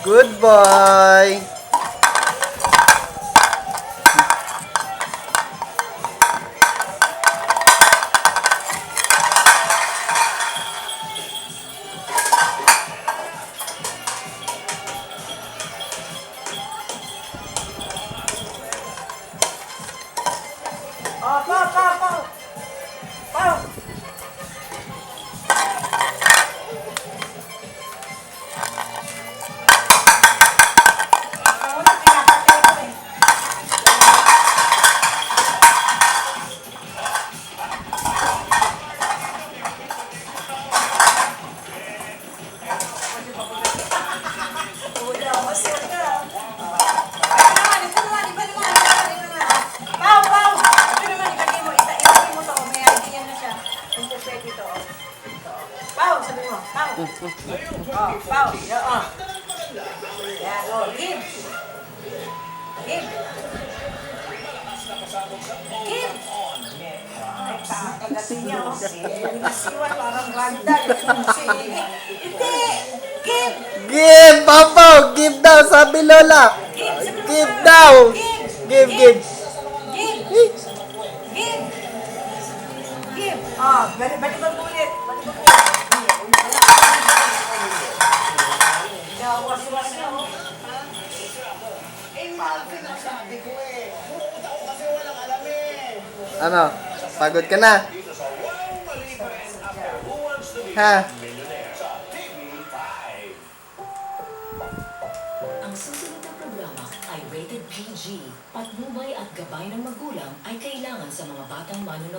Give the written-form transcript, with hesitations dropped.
Good boy. Oh, Pau. Pau. Ako na, pinapatay ko eh. Ulo, masir ka. Ito naman, iba naman. Pau. Ito naman, ilagay mo. Ilagay mo to. May ganyan na siya. Kung pwede to. Pau, sabi mo. Pau. Oh, Pau. Yan, oh, give. Give. Ay, kakagatin niya, oh. Binasiwan, parang ragdan. Hindi. Give. Give, Papa. Give daw, sabi Lola. Give daw. Give. Give. Oh, balik mo ulit. Was na, oh. Ano? Pagod ka na? Ha? Ang susunod na programa ay rated PG. Patnubay at gabay ng magulang ay kailangan sa mga batang manonood.